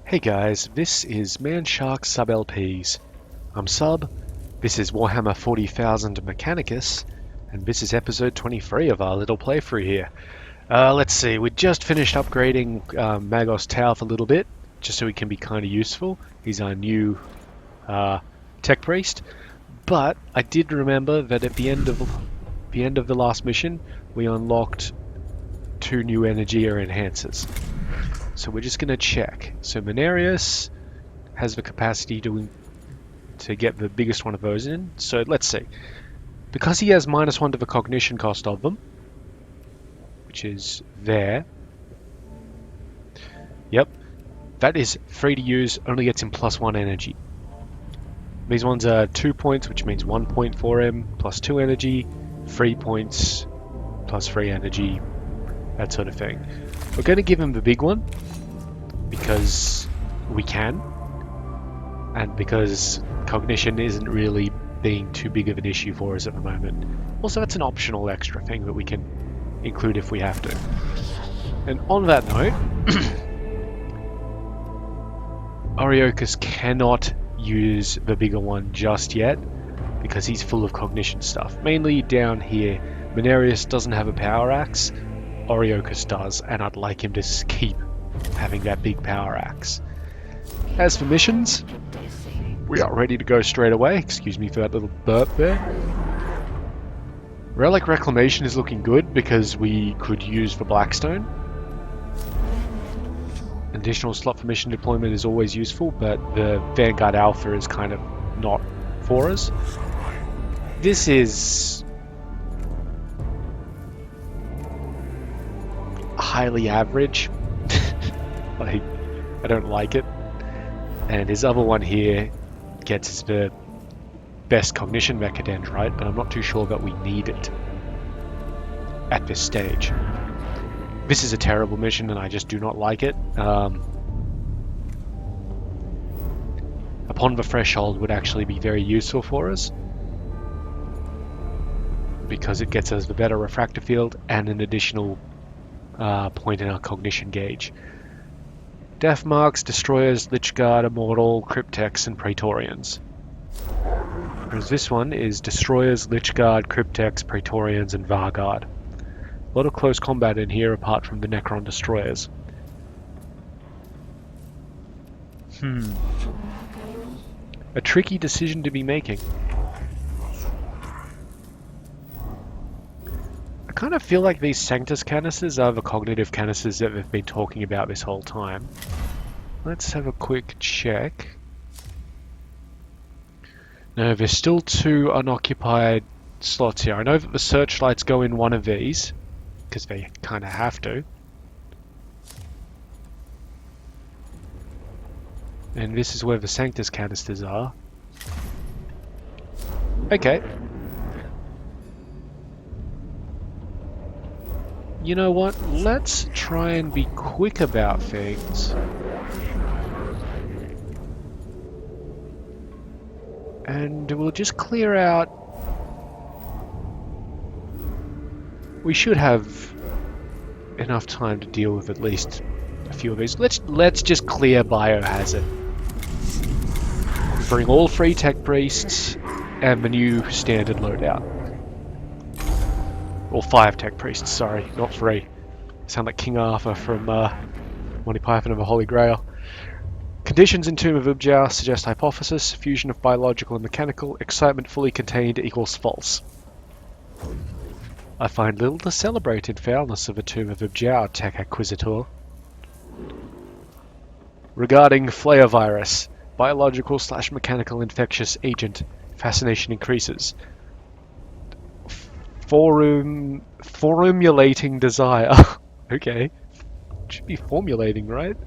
Hey guys, this is Manshark Sub LPs. I'm Sub, this is Warhammer 40,000 Mechanicus, and this is episode 23 of our little playthrough here. Let's see, we just finished upgrading Magos Tauth a little bit, just so he can be kind of useful. He's our new tech priest, but I did remember that at the end of the last mission, we unlocked 2 new Energia enhancers. So we're just going to check. So Mechanicus has the capacity to get the biggest one of those in. So let's see. Because he has -1 to the cognition cost of them, which is there. Yep. That is free to use, only gets him +1 energy. These ones are 2 points, which means 1 point for him, +2 energy, 3 points, +3 energy, that sort of thing. We're going to give him the big one, because we can, and because cognition isn't really being too big of an issue for us at the moment. Also, it's an optional extra thing that we can include if we have to. And on that note, Oriochus cannot use the bigger one just yet, because he's full of cognition stuff. Mainly down here, Mechanicus doesn't have a power axe, Oriochus does, and I'd like him to keep having that big power axe. As for missions, we are ready to go straight away. Excuse me for that little burp there. Relic Reclamation is looking good because we could use the Blackstone. An additional slot for mission deployment is always useful, but the Vanguard Alpha is kind of not for us. This is highly average. I don't like it. And his other one here gets us the best cognition mechadendrite, but I'm not too sure that we need it at this stage. This is a terrible mission and I just do not like it. Upon the Threshold would actually be very useful for us, because it gets us the better refractor field and an additional point in our cognition gauge. Death Marks, Destroyers, Lichguard, Immortal, Cryptex, and Praetorians. Whereas this one is Destroyers, Lichguard, Cryptex, Praetorians, and Varguard. A lot of close combat in here apart from the Necron Destroyers. A tricky decision to be making. I kind of feel like these Sanctus canisters are the cognitive canisters that they've been talking about this whole time. Let's have a quick check. No, there's still 2 unoccupied slots here. I know that the searchlights go in one of these, because they kind of have to. And this is where the Sanctus canisters are. Okay. You know what? Let's try and be quick about things. And we'll just clear out. We should have enough time to deal with at least a few of these. Let's just clear Biohazard. Bring all 3 tech priests and the new standard loadout. Or 5 tech priests, sorry, not 3. Sound like King Arthur from Monty Python and the Holy Grail. Conditions in Tomb of Ubjar suggest hypothesis. Fusion of biological and mechanical. Excitement fully contained equals false. I find little to celebrate in foulness of the Tomb of Ubjar, Tech Acquisitor. Regarding Flare Virus, biological/mechanical infectious agent. Fascination increases. Formulating desire. Okay. Should be formulating, right?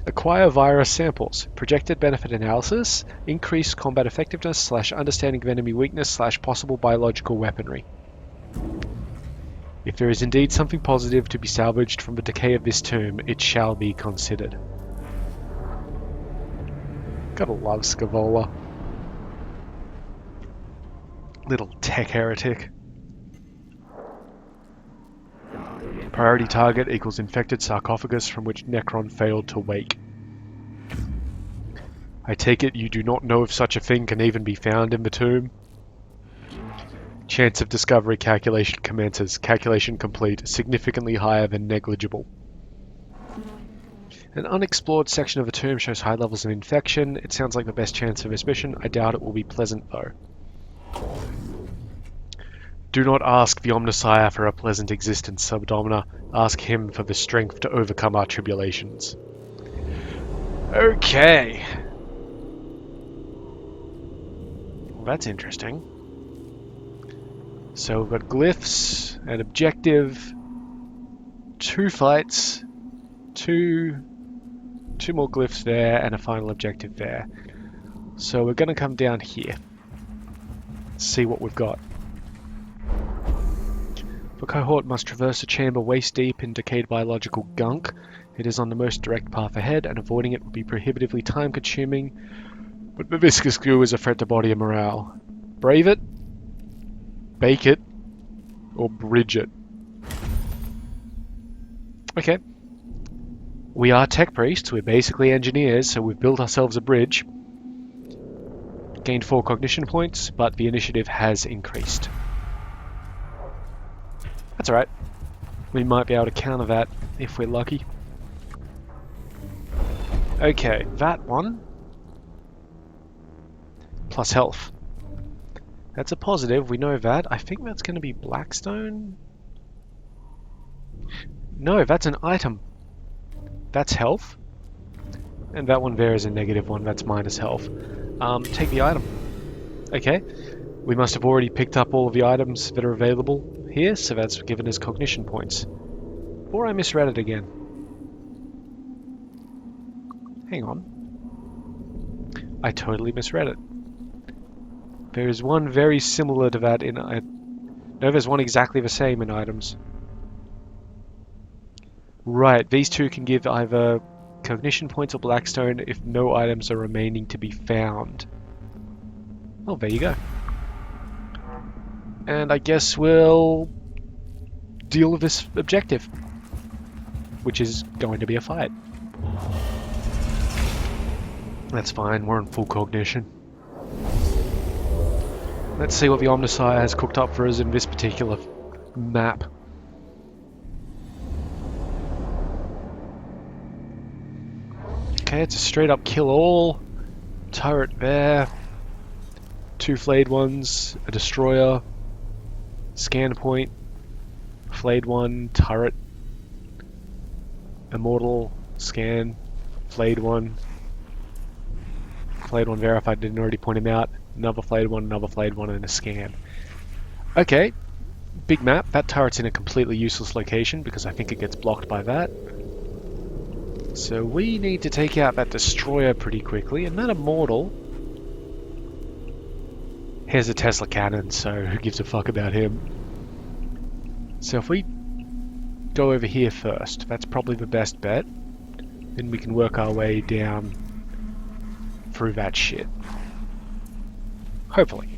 Acquire virus samples. Projected benefit analysis. Increase combat effectiveness / understanding of enemy weakness / possible biological weaponry. If there is indeed something positive to be salvaged from the decay of this tomb, it shall be considered. Gotta love Scavola. Little tech heretic. Priority target equals infected sarcophagus from which Necron failed to wake. I take it you do not know if such a thing can even be found in the tomb? Chance of discovery calculation commences. Calculation complete. Significantly higher than negligible. An unexplored section of the tomb shows high levels of infection. It sounds like the best chance for this mission. I doubt it will be pleasant, though. Do not ask the Omnissiah for a pleasant existence, Subdomina. Ask him for the strength to overcome our tribulations. Okay. Well, that's interesting. So we've got glyphs, an objective, 2 fights, two more glyphs there, and a final objective there. So we're going to come down here, see what we've got. The cohort must traverse a chamber waist deep in decayed biological gunk. It is on the most direct path ahead, and avoiding it would be prohibitively time-consuming, but the viscous goo is a threat to body and morale. Brave it, bake it, or bridge it. Okay. We are tech priests, we're basically engineers, so we've built ourselves a bridge. Gained 4 cognition points, but the initiative has increased. That's alright. We might be able to counter that if we're lucky. Okay, that one. Plus health. That's a positive, we know that. I think that's going to be Blackstone. No, that's an item. That's health. And that one there is a negative one, that's minus health. Take the item. Okay. We must have already picked up all of the items that are available here, so that's given us cognition points. Or I misread it again. Hang on. I totally misread it. There is one very similar to that in... No, there's one exactly the same in items. Right, these two can give either cognition points or Blackstone if no items are remaining to be found. Oh, there you go. And I guess we'll deal with this objective, which is going to be a fight. That's fine, we're in full cognition. Let's see what the Omnissiah has cooked up for us in this particular map. Okay, it's a straight up kill all. Turret there. 2 flayed ones, a destroyer, scan point, flayed one, turret, immortal, scan, flayed one there if I didn't already point him out, another flayed one, and a scan. Okay, big map. That turret's in a completely useless location because I think it gets blocked by that. So we need to take out that destroyer pretty quickly, and that immortal... Here's a Tesla cannon, so who gives a fuck about him? So if we go over here first, that's probably the best bet. Then we can work our way down through that shit. Hopefully.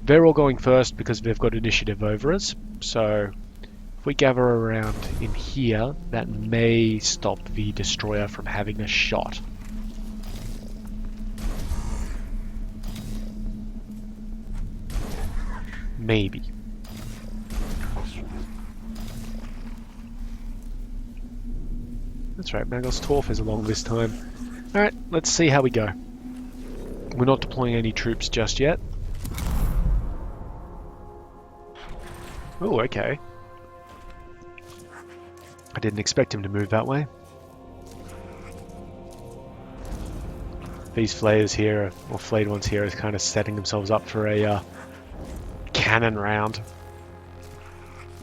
They're all going first because they've got initiative over us, so if we gather around in here, that may stop the destroyer from having a shot. Maybe. That's right, Magos Torf is along this time. Alright, let's see how we go. We're not deploying any troops just yet. Oh, okay. I didn't expect him to move that way. These flayers here, or flayed ones here, is kind of setting themselves up for a cannon round.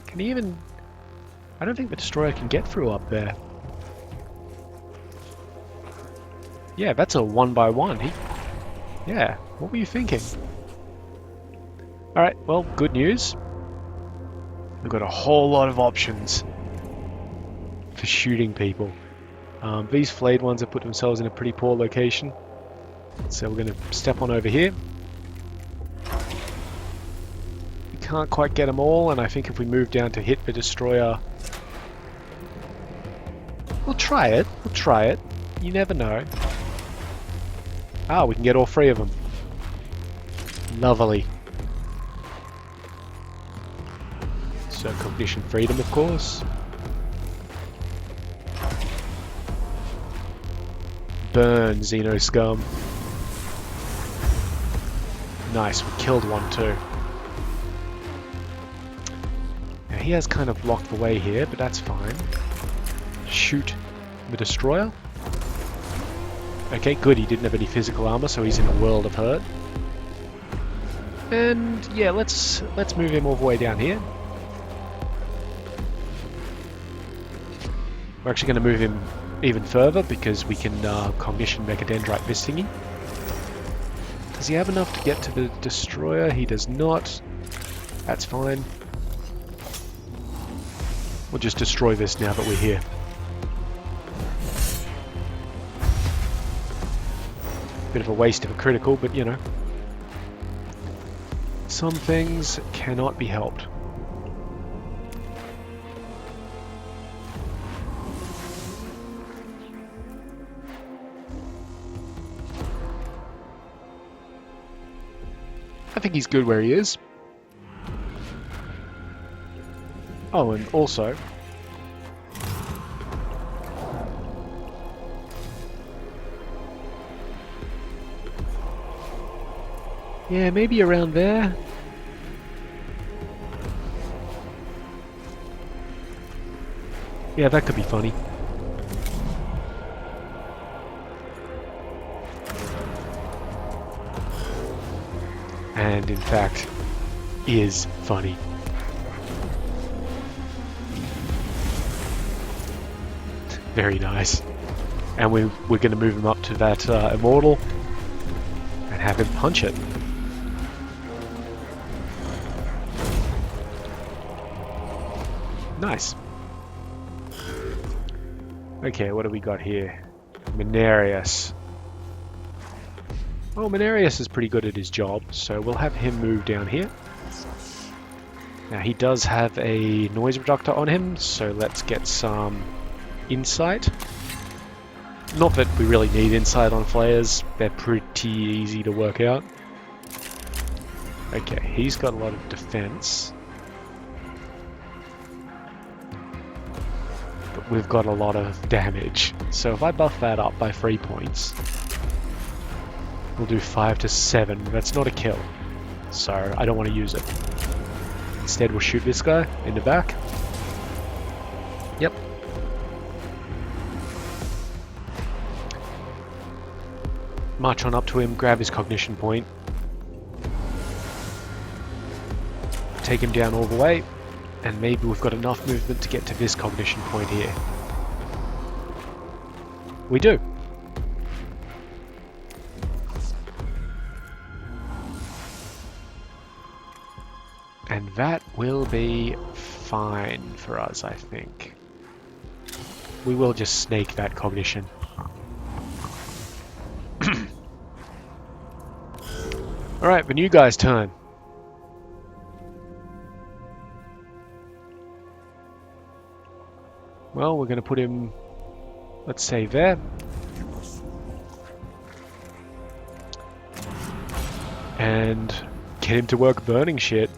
Can he even... I don't think the destroyer can get through up there. Yeah, that's a 1-by-1. Yeah, what were you thinking? Alright, well, good news. We've got a whole lot of options for shooting people. These flayed ones have put themselves in a pretty poor location. So we're going to step on over here. We can't quite get them all, and I think if we move down to hit the destroyer... We'll try it. You never know. Ah, we can get all three of them. Lovely. So cognition freedom, of course. Burn, Xeno scum. Nice, we killed one too. Now he has kind of blocked the way here, but that's fine. Shoot the destroyer. Okay, good, he didn't have any physical armor, so he's in a world of hurt. And yeah, let's move him all the way down here. We're actually going to move him even further because we can cognition Mechadendrite this thingy. Does he have enough to get to the destroyer? He does not. That's fine. We'll just destroy this now that we're here. Bit of a waste of a critical, but you know. Some things cannot be helped. I think he's good where he is. Oh, and also... yeah, maybe around there. Yeah, that could be funny. And in fact, is funny. Very nice. And we're going to move him up to that immortal and have him punch it. Nice. Okay, what do we got here? Mechanicus. Oh, Mechanicus is pretty good at his job, so we'll have him move down here. Now he does have a noise reductor on him, so let's get some insight. Not that we really need insight on flayers, they're pretty easy to work out. Okay, he's got a lot of defense. But we've got a lot of damage. So if I buff that up by 3 points, we'll do 5 to 7. That's not a kill, so I don't want to use it. Instead, we'll shoot this guy in the back. Yep. March on up to him, grab his cognition point. Take him down all the way, and maybe we've got enough movement to get to this cognition point here. We do. And that will be fine for us, I think. We will just snake that cognition. Alright, the new guy's turn. Well, we're going to put him, let's say, there. And get him to work burning shit.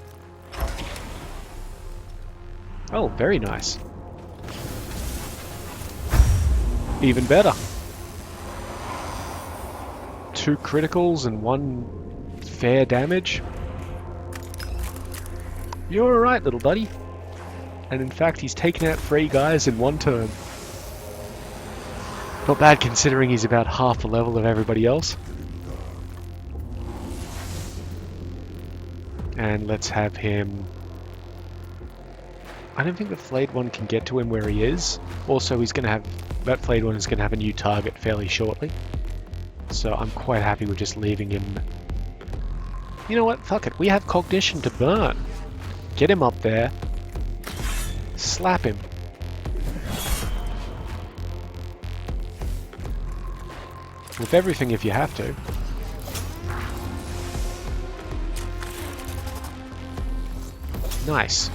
Oh, very nice. Even better. 2 criticals and 1 fair damage. You're alright, little buddy. And in fact, he's taken out 3 guys in 1 turn. Not bad considering he's about half the level of everybody else. And let's have him... I don't think the flayed one can get to him where he is. Also, he's going to have... that flayed one is going to have a new target fairly shortly. So I'm quite happy with just leaving him. You know what? Fuck it. We have cognition to burn. Get him up there. Slap him. With everything if you have to. Nice.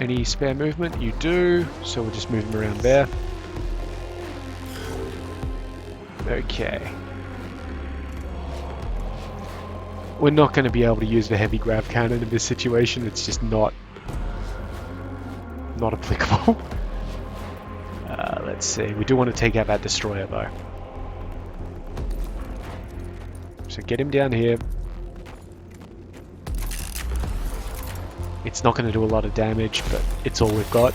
Any spare movement? You do. So we'll just move him around there. Okay. We're not going to be able to use the heavy grav cannon in this situation. It's just not applicable. Let's see. We do want to take out that destroyer though. So get him down here. It's not going to do a lot of damage, but it's all we've got.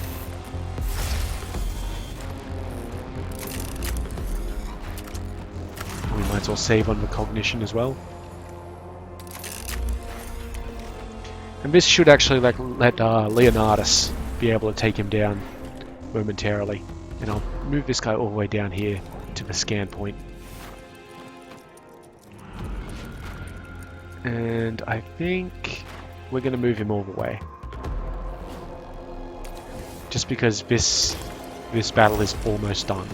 We might as well save on the cognition as well. And this should actually let Leonardus be able to take him down momentarily. And I'll move this guy all the way down here to the scan point. And I think we're going to move him all the way. Just because this battle is almost done.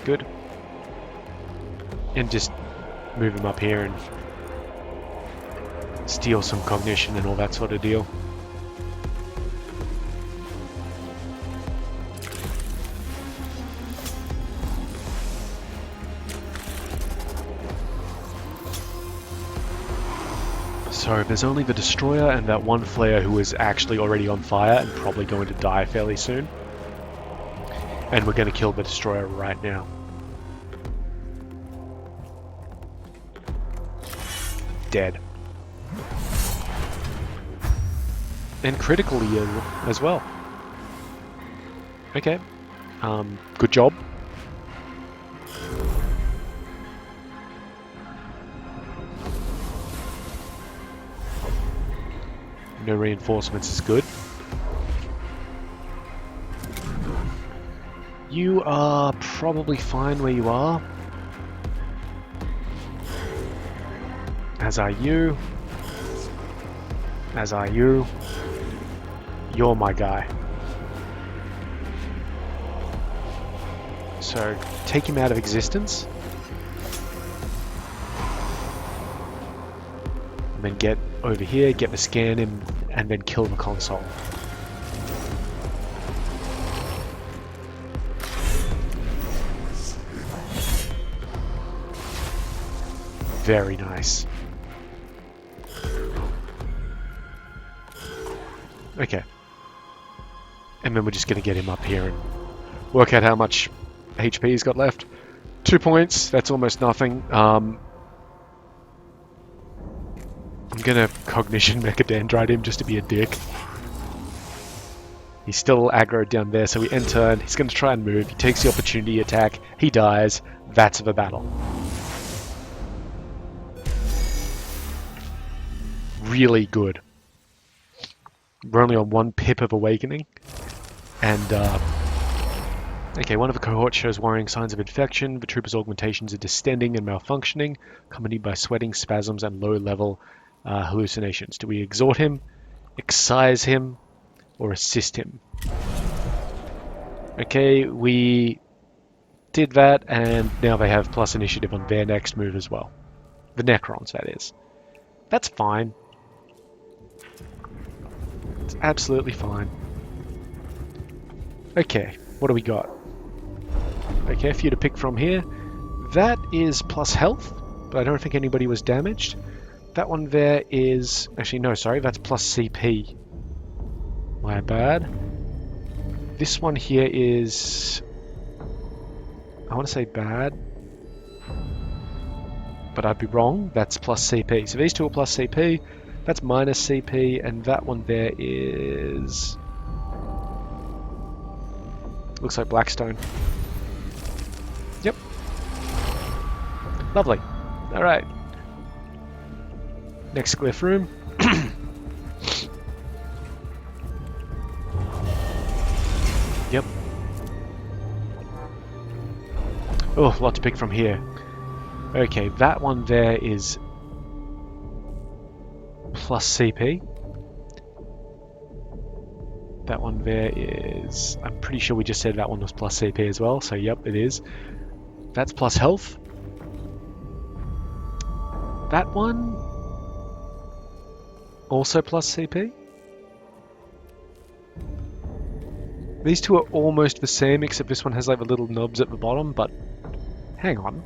Good. And just move him up here and steal some cognition and all that sort of deal. So there's only the destroyer and that one flare who is actually already on fire and probably going to die fairly soon. And we're going to kill the destroyer right now. Dead. And critically ill as well. Okay. Good job. No reinforcements is good. You are probably fine where you are. As are you. As are you. You're my guy. So, take him out of existence. And then get over here, get the scan in, and then kill the console. Very nice. Okay. And then we're just going to get him up here and work out how much HP he's got left. 2 points, that's almost nothing. I'm going to Cognition Mechadendrite him just to be a dick. He's still aggroed down there, so we enter and he's going to try and move. He takes the opportunity attack, he dies, that's the battle. Really good. We're only on 1 pip of awakening. And, okay, one of the cohorts shows worrying signs of infection. The trooper's augmentations are distending and malfunctioning, accompanied by sweating, spasms, and low-level hallucinations. Do we exhort him, excise him, or assist him? Okay, we did that, and now they have plus initiative on their next move as well. The Necrons, that is. That's fine. It's absolutely fine. Okay, what do we got? Okay, for you to pick from here. That is plus health, but I don't think anybody was damaged. That one there is... Actually, no, sorry, that's plus CP. My bad. This one here is... I want to say bad, but I'd be wrong. That's plus CP. So these two are plus CP. That's minus CP, and that one there is... Looks like Blackstone. Yep. Lovely. Alright. Next glyph room. Yep. Oh, a lot to pick from here. Okay, that one there is plus CP. That one there is... I'm pretty sure we just said that one was plus CP as well, so yep, it is. That's plus health. That one... also plus CP. These two are almost the same, except this one has like the little knobs at the bottom, but hang on.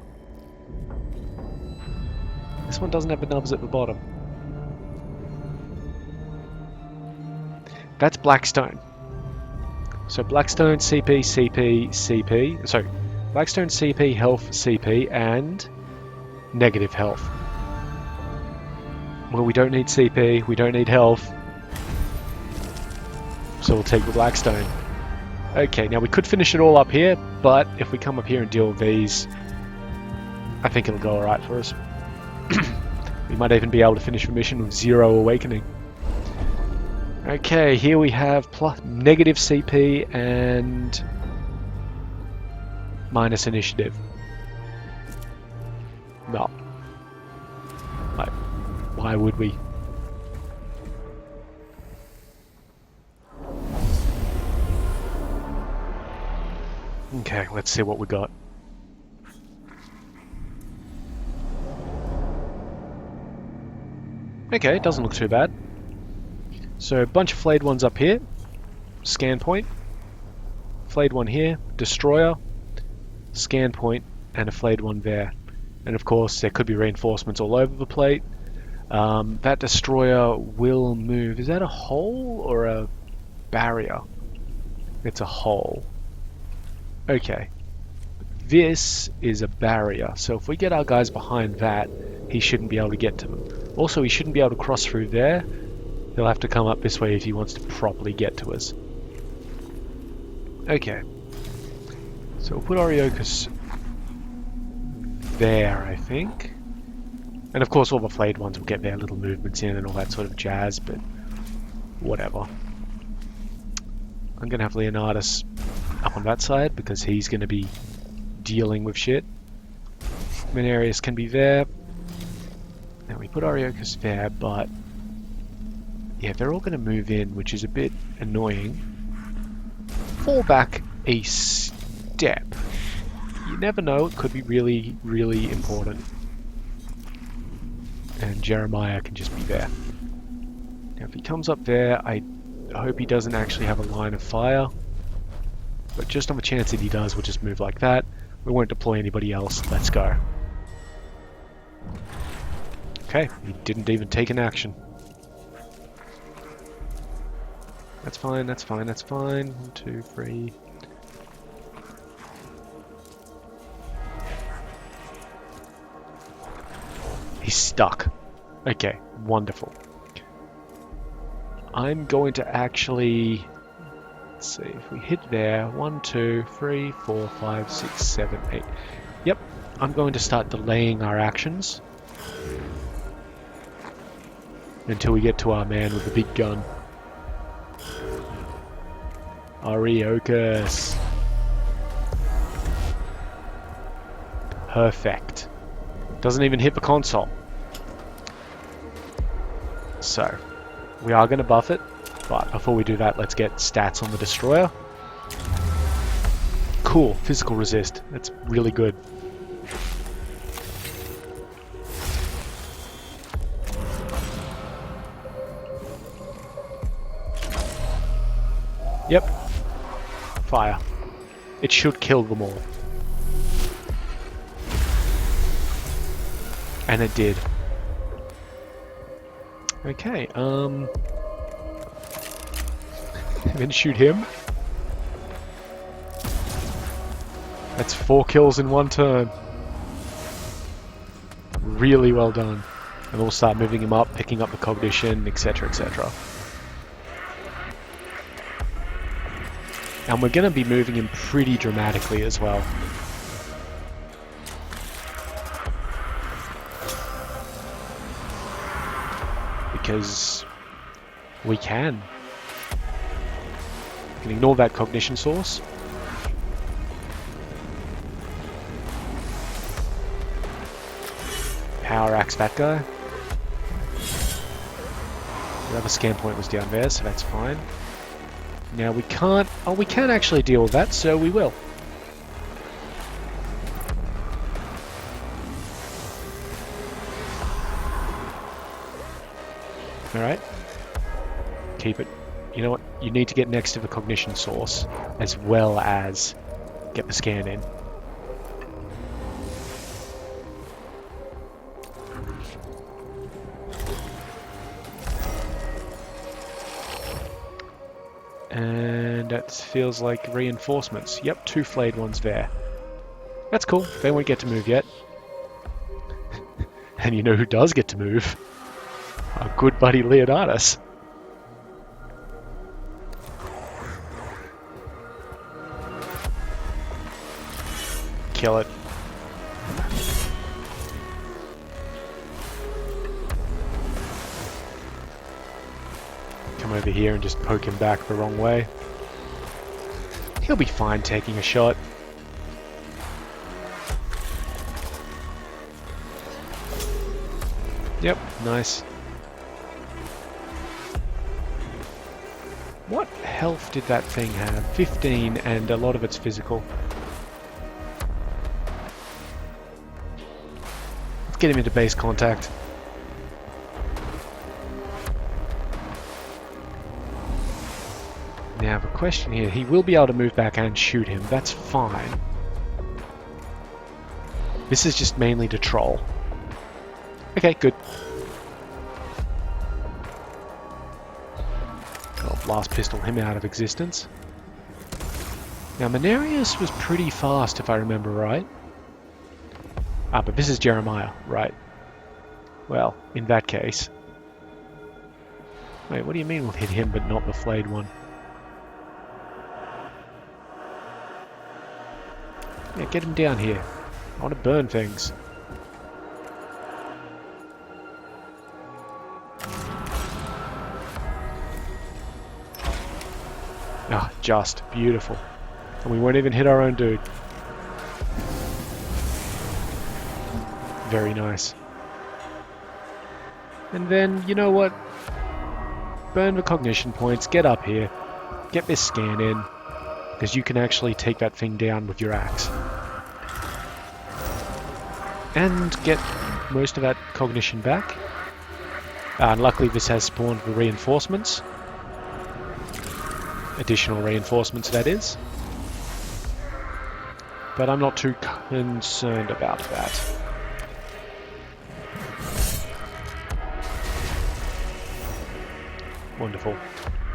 This one doesn't have the knobs at the bottom. That's Blackstone. So Blackstone, CP, CP, CP. Sorry, Blackstone, CP, health, CP, and negative health. Well, we don't need CP, we don't need health. So we'll take the Blackstone. Okay, now we could finish it all up here, but if we come up here and deal with these, I think it'll go alright for us. We might even be able to finish the mission with 0 awakening. Okay, here we have plus negative CP and minus initiative. No. Like, why would we? Okay, let's see what we got. Okay, it doesn't look too bad. So a bunch of flayed ones up here. Scan point. Flayed one here. Destroyer. Scan point. And a flayed one there. And of course there could be reinforcements all over the plate. That destroyer will move. Is that a hole or a barrier? It's a hole. Okay. This is a barrier. So if we get our guys behind that, he shouldn't be able to get to them. Also, he shouldn't be able to cross through there. He'll have to come up this way if he wants to properly get to us. Okay. So we'll put Oriokus there, I think. And of course all the flayed ones will get their little movements in and all that sort of jazz, but whatever. I'm going to have Leonardus up on that side because he's going to be dealing with shit. Menarius can be there. Now we put Oriokus there, but yeah, they're all going to move in, which is a bit annoying. Fall back a step. You never know, it could be really, really important. And Jeremiah can just be there. Now if he comes up there, I hope he doesn't actually have a line of fire. But just on the chance that he does, we'll just move like that. We won't deploy anybody else. Let's go. Okay, he didn't even take an action. That's fine, that's fine, that's fine. 1, 2, 3. He's stuck. Okay, wonderful. I'm going to actually... Let's see, if we hit there, 1, 2, 3, 4, 5, 6, 7, 8. Yep, I'm going to start delaying our actions until we get to our man with the big gun. Oriokus. Perfect. Doesn't even hit the console. So, we are going to buff it, but before we do that, let's get stats on the destroyer. Cool, physical resist. That's really good. Yep. Fire. It should kill them all. And it did. Okay, then shoot him. That's 4 kills in 1 turn. Really well done. And we'll start moving him up, picking up the cognition, etc, etc. And we're going to be moving him pretty dramatically as well. Because we can. We can ignore that cognition source. Power axe that guy. The other scan point was down there, so that's fine. Now we can't... Oh, we can actually deal with that, so we will. Alright. Keep it. you know what? You need to get next to the cognition source, as well as get the scan in. And that feels like reinforcements. Yep, 2 flayed ones there. That's cool. They won't get to move yet. And you know who does get to move? Our good buddy Leonidas. Kill it. Come over here and just poke him back the wrong way. He'll be fine taking a shot. Yep, nice. What health did that thing have? 15, and a lot of it's physical. Let's get him into base contact. Now, the question here, he will be able to move back and shoot him. That's fine. This is just mainly to troll. Okay, good. I'll blast pistol him out of existence. Now, Mechanicus was pretty fast, if I remember right. Ah, but this is Jeremiah, right. Well, in that case... Wait, what do you mean we'll hit him but not the flayed one? Yeah, get him down here. I want to burn things. Ah, just beautiful. And we won't even hit our own dude. Very nice. And then, you know what? Burn the cognition points, get up here, get this scan in, because you can actually take that thing down with your axe. And get most of that cognition back. And luckily this has spawned the reinforcements. Additional reinforcements, that is. But I'm not too concerned about that. Wonderful.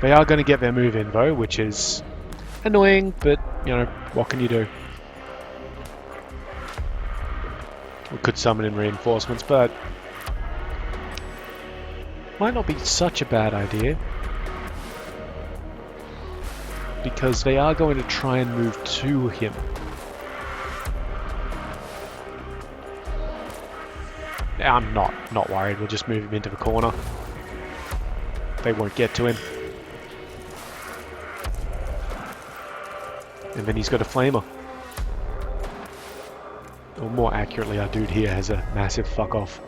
They are going to get their move in though, which is annoying, but, you know, what can you do? We could summon in reinforcements, but might not be such a bad idea. Because they are going to try and move to him. I'm not worried, we'll just move him into the corner. They won't get to him. And then he's got a flamer. Or more accurately, our dude here has a massive fuck off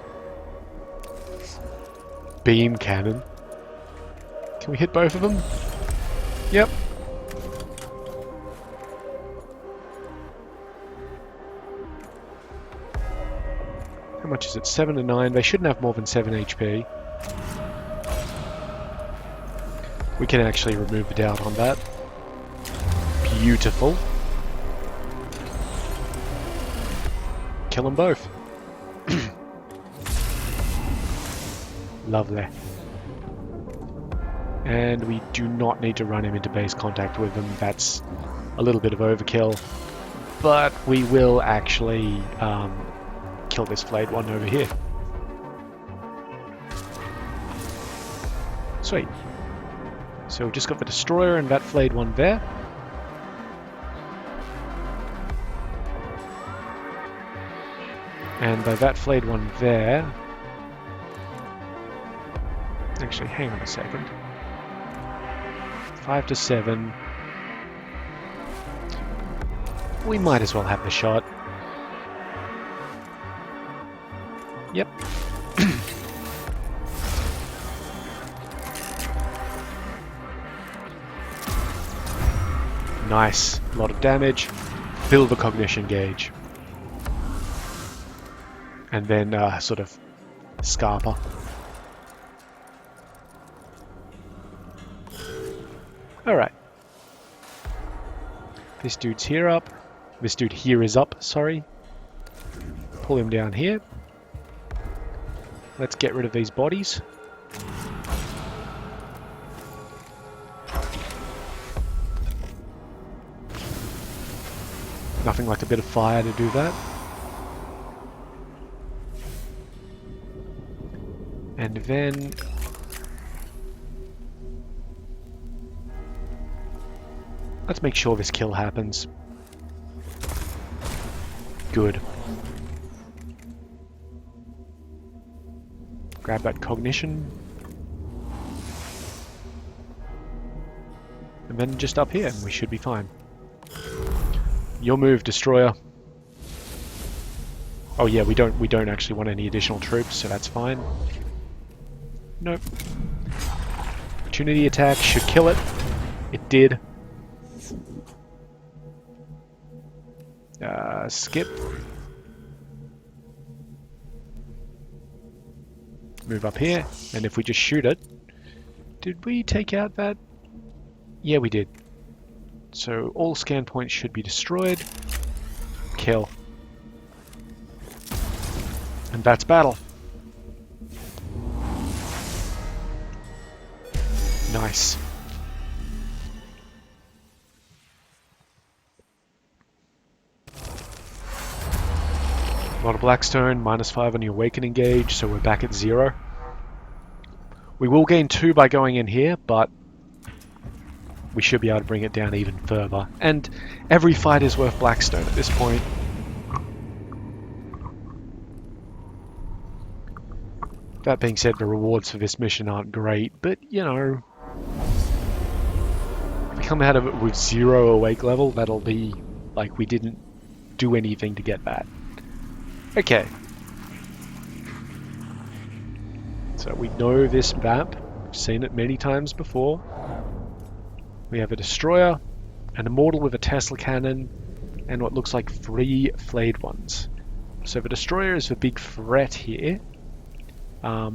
beam cannon. Can we hit both of them? Yep. How much is it? 7 to 9. They shouldn't have more than 7 HP. We can actually remove the doubt on that. Beautiful. Kill them both. Lovely. And we do not need to run him into base contact with them. That's a little bit of overkill. But we will actually kill this flayed one over here. Sweet. So we've just got the destroyer and that flayed one there. And by that flayed one there... Actually, hang on a second. 5 to 7. We might as well have the shot. Yep. Nice. A lot of damage. Fill the cognition gauge. And then sort of Scarpa. Alright. This dude's here up. This dude here is up, sorry. Pull him down here. Let's get rid of these bodies. Nothing like a bit of fire to do that. And then let's make sure this kill happens. Good. Grab that cognition. And then just up here, and we should be fine. Your move, Destroyer. Oh yeah, we don't actually want any additional troops, so that's fine. Nope. Opportunity attack should kill it. It did. Skip. Move up here, and if we just shoot it... Did we take out that? Yeah, we did. So all scan points should be destroyed. Kill. And that's battle. Nice. A lot of Blackstone, -5 on the Awakening gauge, so we're back at 0. We will gain 2 by going in here, but we should be able to bring it down even further. And every fight is worth Blackstone at this point. That being said, the rewards for this mission aren't great, but you know, if we come out of it with 0 awake level, that'll be like we didn't do anything to get that. Okay. So we know this map. We've seen it many times before. We have a Destroyer, an Immortal with a Tesla cannon, and what looks like 3 flayed ones. So the Destroyer is the big threat here. But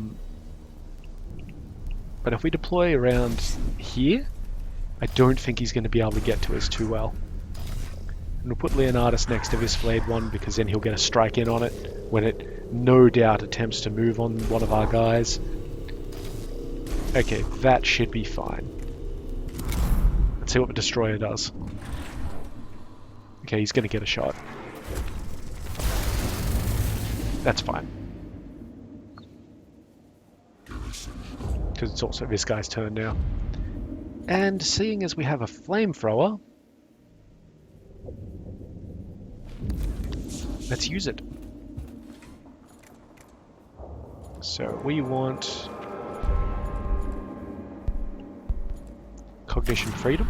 if we deploy around here, I don't think he's going to be able to get to us too well. And we'll put Leonardus next to this flayed one because then he'll get a strike in on it when it no doubt attempts to move on one of our guys. Okay, that should be fine. Let's see what the Destroyer does. Okay, he's going to get a shot. That's fine. Because it's also this guy's turn now. And seeing as we have a flamethrower, let's use it. So we want Cognition Freedom.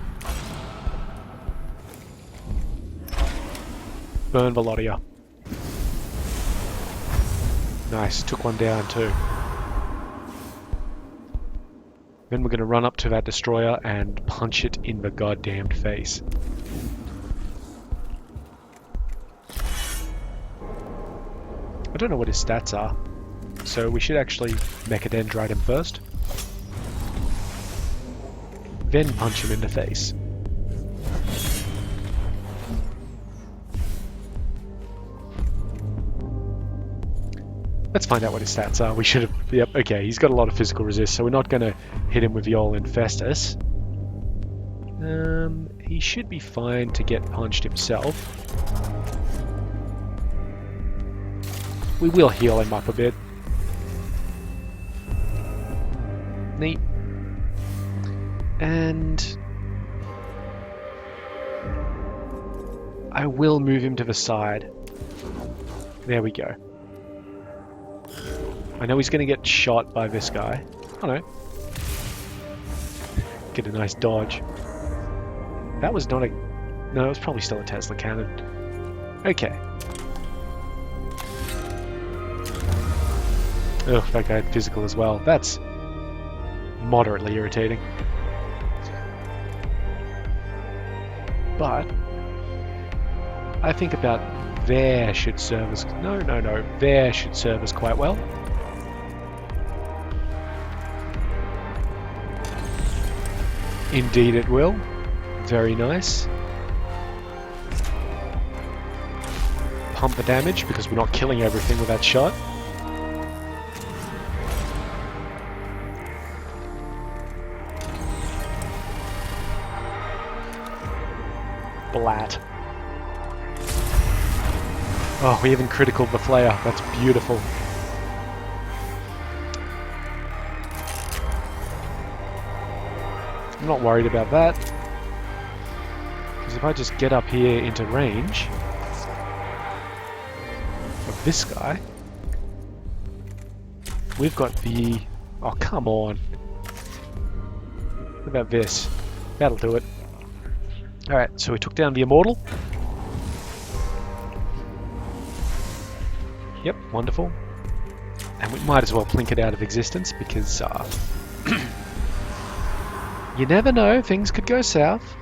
Burn Velodia. Nice, took one down too. Then we're going to run up to that Destroyer and punch it in the goddamned face. I don't know what his stats are, so we should actually Mechadendrite him first. Then punch him in the face. Let's find out what his stats are. We should have... Yep, okay, he's got a lot of physical resist, so we're not going to hit him with the All Infestus. He should be fine to get punched himself. We will heal him up a bit. Neat. And I will move him to the side. There we go. I know he's going to get shot by this guy. Oh no. Get a nice dodge. That was not a... No, it was probably still a Tesla cannon. Okay. Ugh, that guy had physical as well. That's moderately irritating. But I think about there should serve as... No. There should serve as quite well. Indeed it will. Very nice. Pump the damage because we're not killing everything with that shot. Blat. Oh, we even critical the Flayer. That's beautiful. I'm not worried about that. Because if I just get up here into range of this guy, we've got the... Oh, come on. What about this? That'll do it. Alright, so we took down the Immortal. Yep, wonderful. And we might as well plink it out of existence because you never know, things could go south.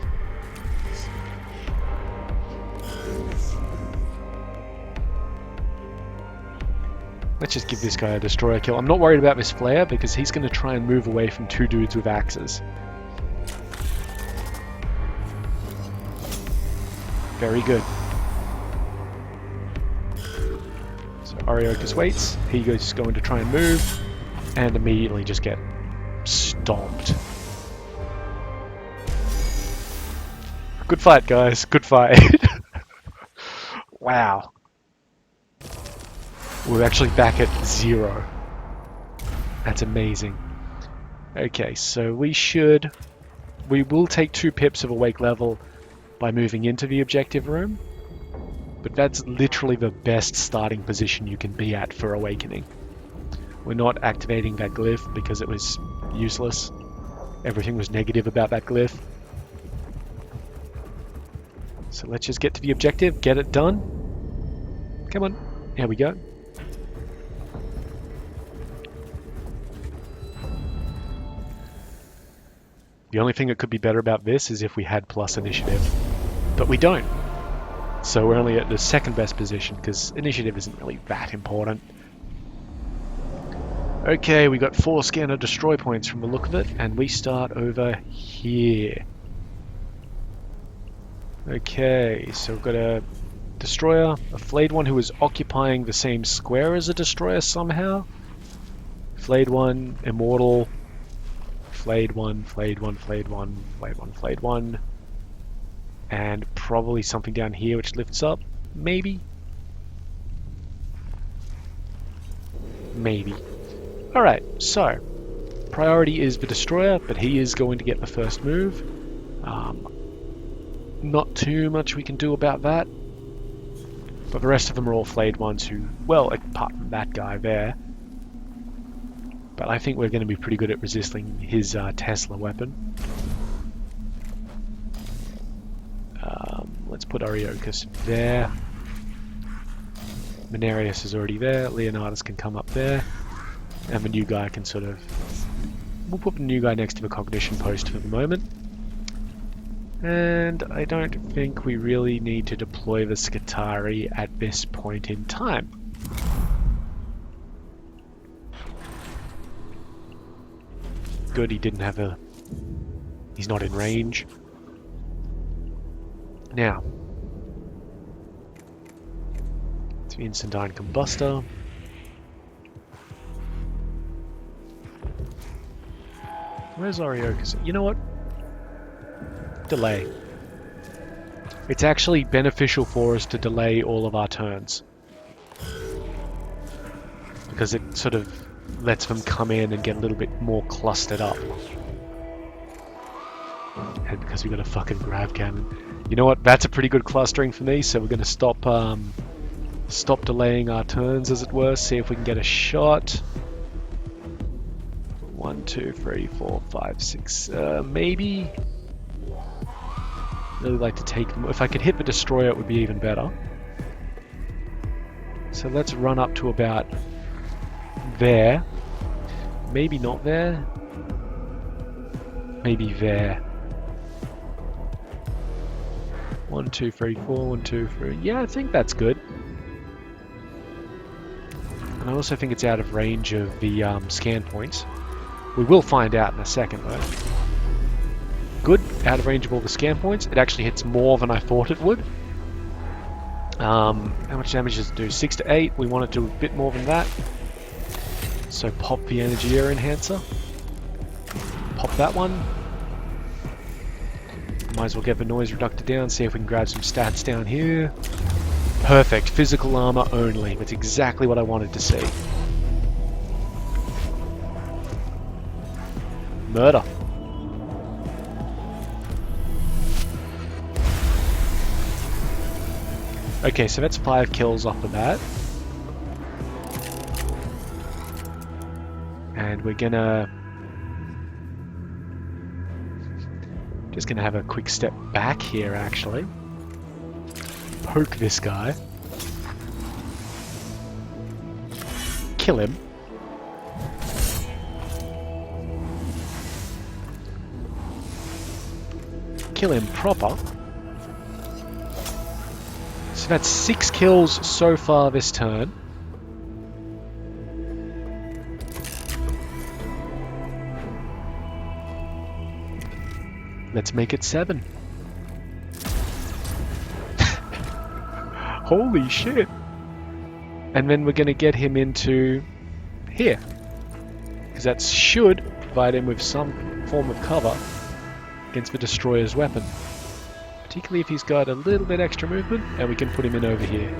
Let's just give this guy a destroyer kill. I'm not worried about this Flayer because he's going to try and move away from two dudes with axes. Very good. So Ariochus waits. He goes going to try and move and immediately just get stomped. Good fight, guys. Good fight. Wow. We're actually back at 0. That's amazing. Okay, so we will take 2 pips of awake level by moving into the objective room, but that's literally the best starting position you can be at for awakening. We're not activating that glyph because it was useless. Everything was negative about that glyph. So let's just get to the objective, get it done. Come on, here we go. The only thing that could be better about this is if we had plus initiative, but we don't. So we're only at the second best position because initiative isn't really that important. Okay, we got 4 scanner destroy points from the look of it, and we start over here. Okay, so we've got a destroyer, a flayed one who is occupying the same square as a destroyer somehow. Flayed one, immortal. Flayed one, flayed one, flayed one, flayed one, flayed one. And probably something down here which lifts up. Maybe. Maybe. Alright, so. Priority is the destroyer, but he is going to get the first move. Not too much we can do about that. But the rest of them are all flayed ones who, well, apart from that guy there. But I think we're going to be pretty good at resisting his Tesla weapon. Let's put Ariochus there. Mechanicus is already there. Leonardus can come up there. And the new guy can sort of... We'll put the new guy next to the cognition post for the moment. And I don't think we really need to deploy the Skitarii at this point in time. Good, he didn't have a... He's not in range. Now. It's the Incendine Combustor. Where's Ariochus? You know what? Delay. It's actually beneficial for us to delay all of our turns. Because it sort of lets them come in and get a little bit more clustered up. And because we've got a fucking grav cannon. You know what? That's a pretty good clustering for me, so we're going to stop delaying our turns, as it were. See if we can get a shot. 1, 2, 3, 4, 5, 6. Maybe. Really like to take them. If I could hit the destroyer, it would be even better. So let's run up to about there. Maybe not there. Maybe there. 1, 2, 3, 4. 1, 2, 3. Yeah, I think that's good. And I also think it's out of range of the scan points. We will find out in a second, though. Good, out of range of all the scan points. It actually hits more than I thought it would. How much damage does it do? 6 to 8. We want it to do a bit more than that. So pop the energy air enhancer. Pop that one. Might as well get the noise reductor down, see if we can grab some stats down here. Perfect. Physical armor only. That's exactly what I wanted to see. Murder. Okay, so that's 5 kills off the bat. And we're gonna... just gonna have a quick step back here, actually. Poke this guy. Kill him. Kill him proper. So that's 6 kills so far this turn. Let's make it 7. Holy shit. And then we're going to get him into here. Because that should provide him with some form of cover against the destroyer's weapon. Particularly if he's got a little bit extra movement, and we can put him in over here.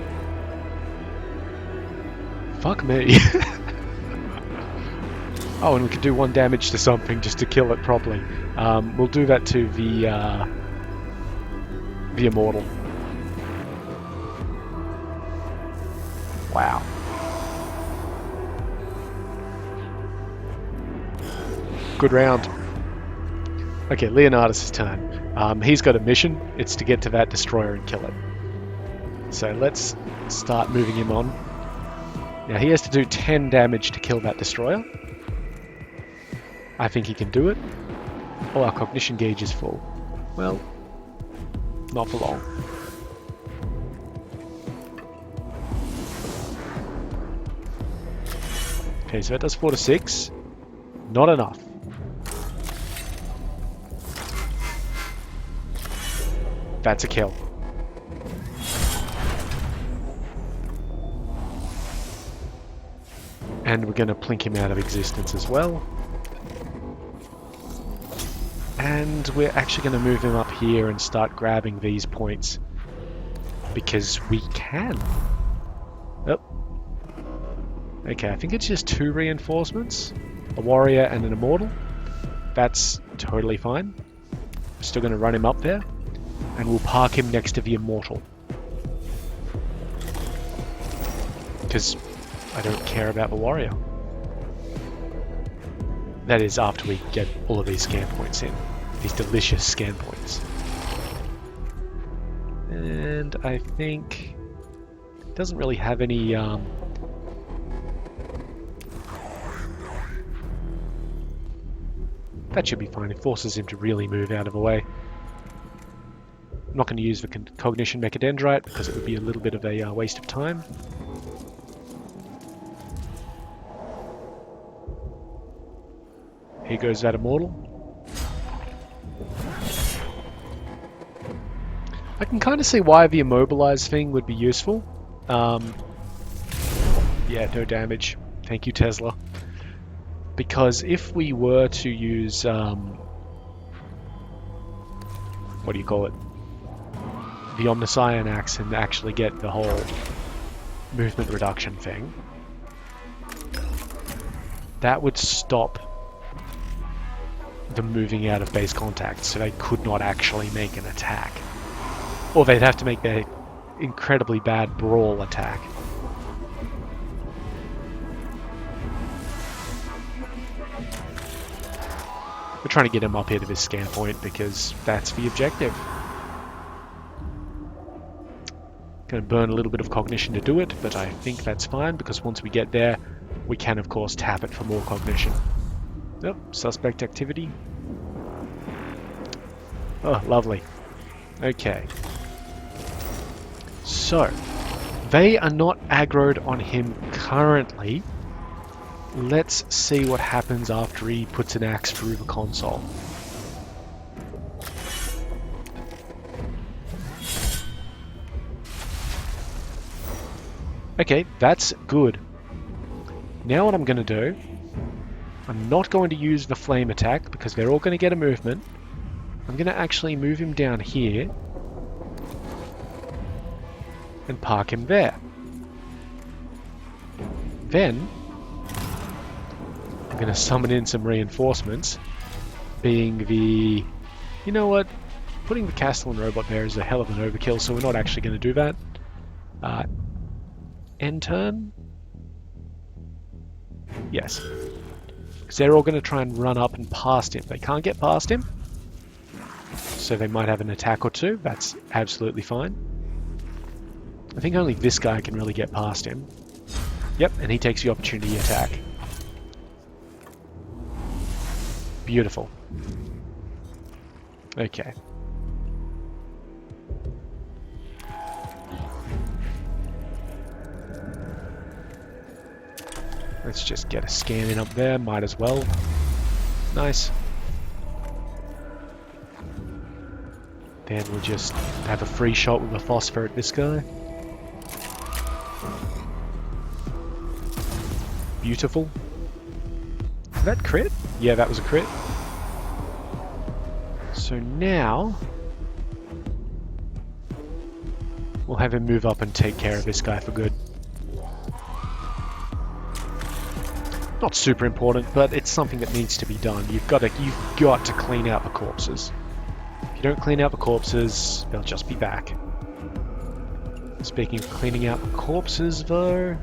Fuck me. Oh, and we can do 1 damage to something just to kill it properly. We'll do that to the Immortal. Wow. Good round. Okay, Leonardus' turn. He's got a mission. It's to get to that destroyer and kill it. So let's start moving him on. Now he has to do 10 damage to kill that destroyer. I think he can do it. Oh, our cognition gauge is full. Well, not for long. Okay, so that does 4 to 6. Not enough. That's a kill. And we're going to plink him out of existence as well. And we're actually going to move him up here and start grabbing these points. Because we can. Oh. Okay, I think it's just 2 reinforcements. A warrior and an immortal. That's totally fine. We're still going to run him up there. And we'll park him next to the immortal. Because I don't care about the warrior. That is after we get all of these scan points in. These delicious scan points. And I think it doesn't really have any that should be fine. It forces him to really move out of the way. I'm not going to use the Cognition Mechadendrite because it would be a little bit of a waste of time. Here goes that Immortal. I can kind of see why the Immobilize thing would be useful. Yeah, no damage. Thank you, Tesla. Because if we were to use... what do you call it? The Omniscion Axe and actually get the whole movement reduction thing, that would stop them moving out of base contact, so they could not actually make an attack. Or they'd have to make their incredibly bad brawl attack. We're trying to get him up here to this scan point because that's the objective. Going to burn a little bit of cognition to do it, but I think that's fine because once we get there, we can of course tap it for more cognition. Yep, suspect activity. Oh, lovely. Okay. So, they are not aggroed on him currently. Let's see what happens after he puts an axe through the console. Okay, that's good. Now what I'm going to do, I'm not going to use the flame attack because they're all going to get a movement. I'm going to actually move him down here and park him there. Then I'm going to summon in some reinforcements, being the... You know what? Putting the Castellan robot there is a hell of an overkill, so we're not actually going to do that. End turn? Yes. Because they're all going to try and run up and past him. They can't get past him, so they might have an attack or two. That's absolutely fine. I think only this guy can really get past him. Yep, and he takes the opportunity attack. Beautiful. Okay. Let's just get a scan in up there, might as well. Nice. Then we'll just have a free shot with a phosphor at this guy. Beautiful. Is that crit? Yeah, that was a crit. So now we'll have him move up and take care of this guy for good. Not super important, but it's something that needs to be done. You've got to clean out the corpses. If you don't clean out the corpses, they'll just be back. Speaking of cleaning out the corpses, though,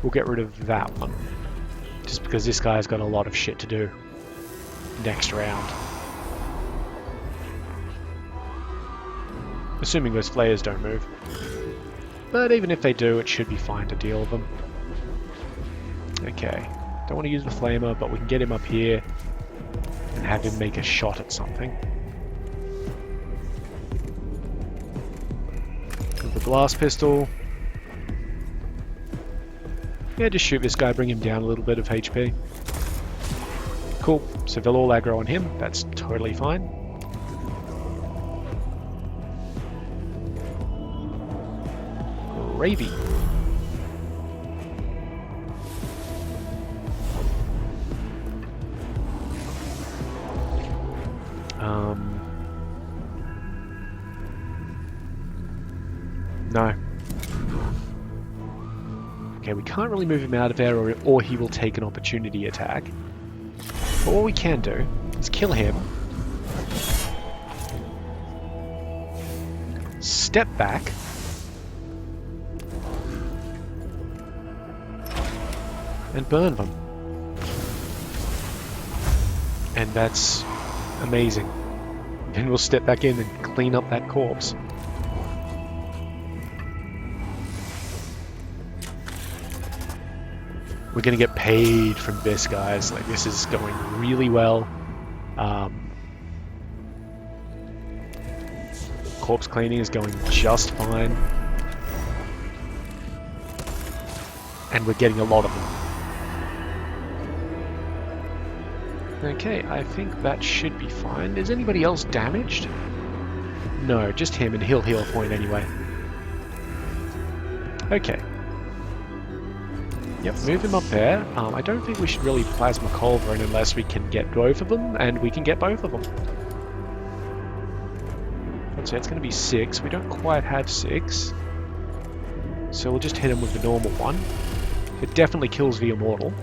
we'll get rid of that one. Just because this guy's got a lot of shit to do next round. Assuming those flares don't move. But even if they do, it should be fine to deal with them. Okay. Don't want to use the flamer, but we can get him up here and have him make a shot at something. With the blast pistol. Yeah, just shoot this guy, bring him down a little bit of HP. Cool, so they'll all aggro on him, that's totally fine. Gravy. No. Okay, we can't really move him out of there, or he will take an opportunity attack. But what we can do is kill him, step back, and burn them. And that's amazing. Then we'll step back in and clean up that corpse. We're going to get paid from this, guys. Like, this is going really well. Corpse cleaning is going just fine. And we're getting a lot of them. Okay, I think that should be fine. Is anybody else damaged? No, just him, and he'll heal a point anyway. Okay. Yep, move him up there. I don't think we should really plasma culverin unless we can get both of them, and we can get both of them. So it's going to be 6. We don't quite have 6. So we'll just hit him with the normal one. It definitely kills the Immortal.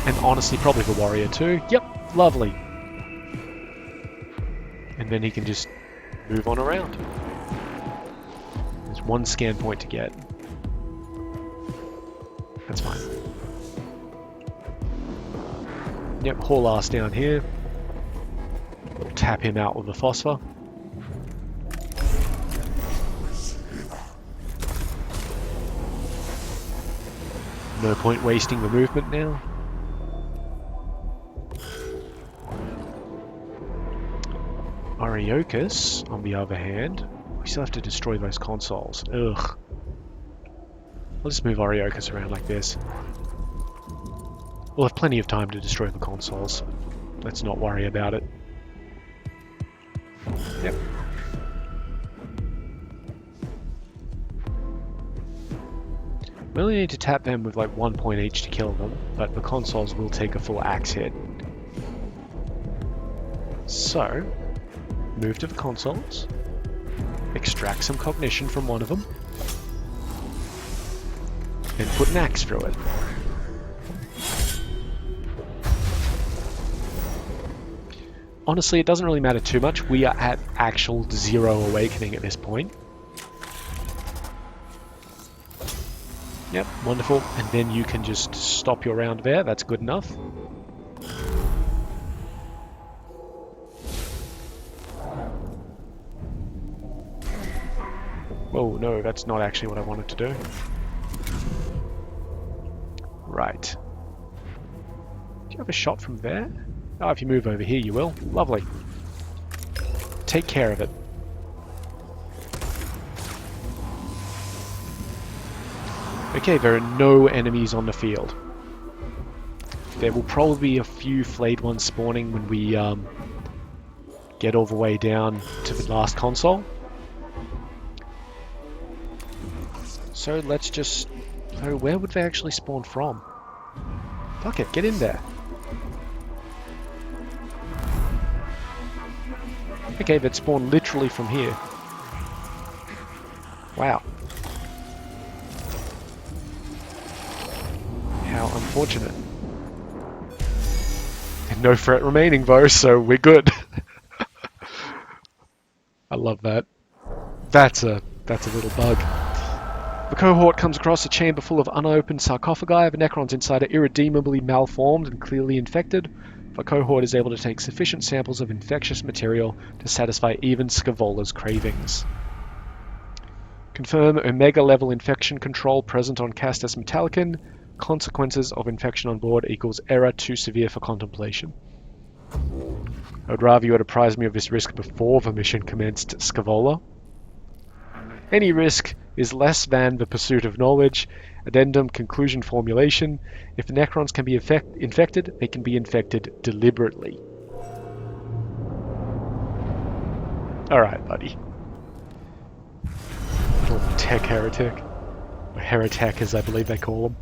And honestly, probably the Warrior too. Yep, lovely. And then he can just move on around. There's one scan point to get. That's fine. Yep, haul ass down here. We'll tap him out with the phosphor. No point wasting the movement now. Ariochus, on the other hand, we still have to destroy those consoles. Ugh. I'll just move Ariochus around like this. We'll have plenty of time to destroy the consoles. Let's not worry about it. Yep. We only need to tap them with like 1 point each to kill them, but the consoles will take a full axe hit. So, move to the consoles, extract some cognition from one of them, and put an axe through it. Honestly, it doesn't really matter too much. We are at actual 0 awakening at this point. Yep, wonderful. And then you can just stop your round there. That's good enough. Oh no, that's not actually what I wanted to do. Right. Do you have a shot from there? Oh, if you move over here, you will. Lovely. Take care of it. Okay, there are no enemies on the field. There will probably be a few flayed ones spawning when we get all the way down to the last console. So let's just... So where would they actually spawn from? Fuck it, get in there. Okay, they'd spawn literally from here. Wow. How unfortunate. And no threat remaining though, so we're good. I love that. That's a little bug. The cohort comes across a chamber full of unopened sarcophagi. The Necrons inside are irredeemably malformed and clearly infected. The cohort is able to take sufficient samples of infectious material to satisfy even Scavola's cravings. Confirm Omega level infection control present on Castus Metallicon. Consequences of infection on board equals error too severe for contemplation. I would rather you had apprised me of this risk before the mission commenced, Scavola. Any risk is less than the pursuit of knowledge. Addendum conclusion formulation. If the Necrons can be infected, they can be infected deliberately. Alright, buddy. Little tech heretic. Or heretic, as I believe they call them.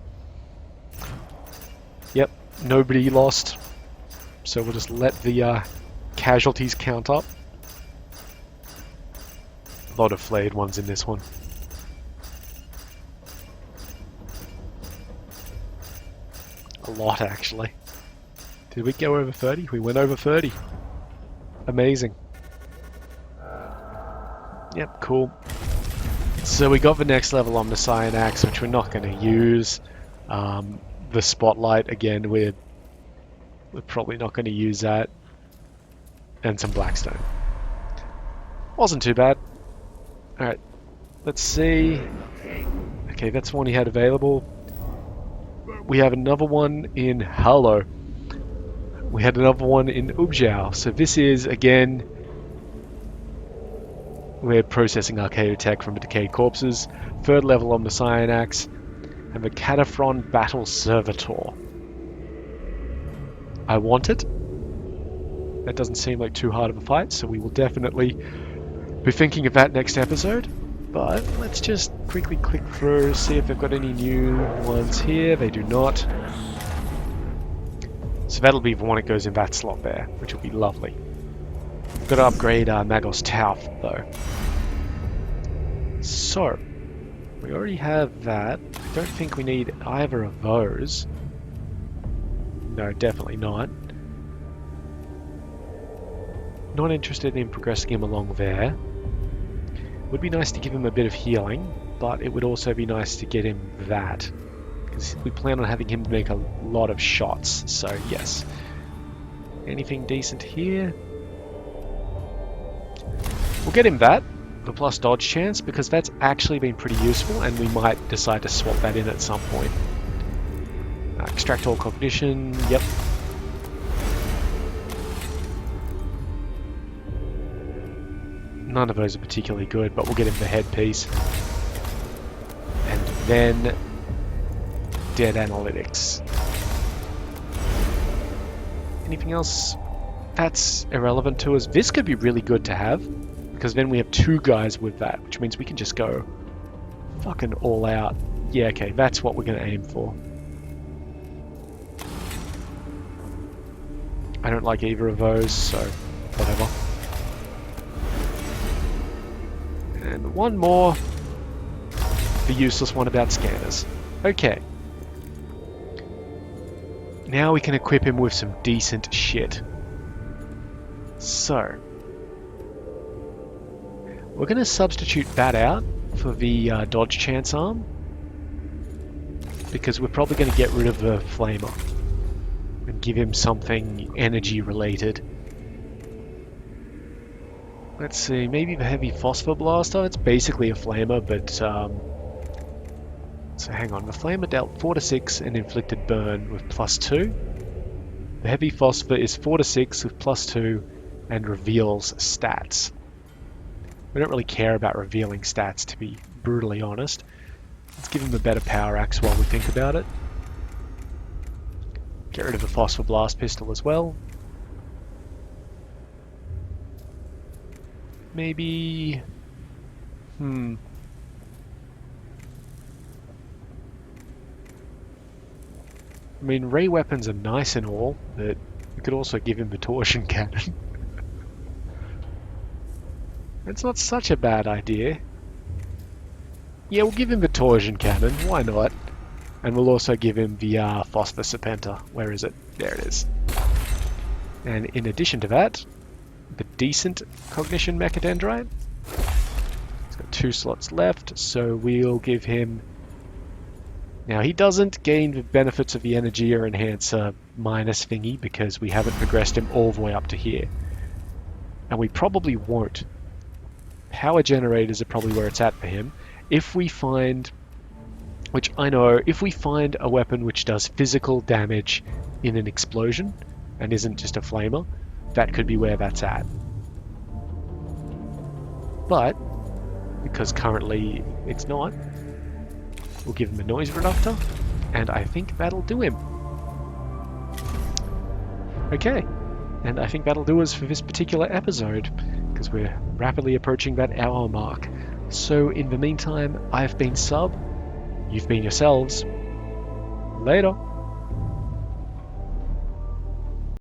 Yep, nobody lost. So we'll just let the casualties count up. A lot of flayed ones in this one. A lot, actually. Did we go over 30? We went over 30. Amazing. Yep, cool. So we got the next level on the Cyan Axe, which we're not going to use. The Spotlight, again, we're probably not going to use that. And some Blackstone. Wasn't too bad. Alright, let's see. Okay, that's one he had available. We have another one in Halo. We had another one in Ubjao. So this is, again, we're processing arcade tech from the decayed corpses. Third level on the Cyan Axe. And the Cataphron Battle Servitor. I want it. That doesn't seem like too hard of a fight, so we will definitely be thinking of that next episode. But let's just quickly click through, see if they've got any new ones here. They do not. So that'll be the one that goes in that slot there, which will be lovely. Got to upgrade Magos Tauth though. So, we already have that. I don't think we need either of those. No, definitely not. Not interested in progressing him along there. Would be nice to give him a bit of healing, but it would also be nice to get him that. Because we plan on having him make a lot of shots, so yes. Anything decent here? We'll get him that, the plus dodge chance, because that's actually been pretty useful, and we might decide to swap that in at some point. Extract all cognition, yep. None of those are particularly good, but we'll get him the headpiece. And then Dead Analytics. Anything else that's irrelevant to us? This could be really good to have, because then we have two guys with that, which means we can just go fucking all out. Yeah, okay, that's what we're going to aim for. I don't like either of those, so whatever. And one more. The useless one about scanners. Okay. Now we can equip him with some decent shit. So, we're going to substitute that out for the dodge chance arm, because we're probably going to get rid of the flamer and give him something energy related. Let's see, maybe the heavy phosphor blaster. It's basically a flamer, but so hang on, the flamer dealt 4 to 6 and inflicted burn with +2. The heavy phosphor is 4 to 6 with +2 and reveals stats. We don't really care about revealing stats, to be brutally honest. Let's give him a better power axe while we think about it. Get rid of the phosphor blast pistol as well. Maybe... I mean, ray weapons are nice and all, but we could also give him the torsion cannon. It's not such a bad idea. Yeah, we'll give him the torsion cannon, why not? And we'll also give him the phosphor serpenter. Where is it? There it is. And in addition to that, the decent cognition mechadendrite. He's got 2 slots left, so we'll give him... Now, he doesn't gain the benefits of the energy or enhancer minus thingy because we haven't progressed him all the way up to here. And we probably won't. Power generators are probably where it's at for him. If we find, which I know, if we find a weapon which does physical damage in an explosion and isn't just a flamer, that could be where that's at. But, because currently it's not, we'll give him a noise reductor, and I think that'll do him. Okay, and I think that'll do us for this particular episode, because we're rapidly approaching that hour mark. So in the meantime, I've been Sub, you've been yourselves. Later.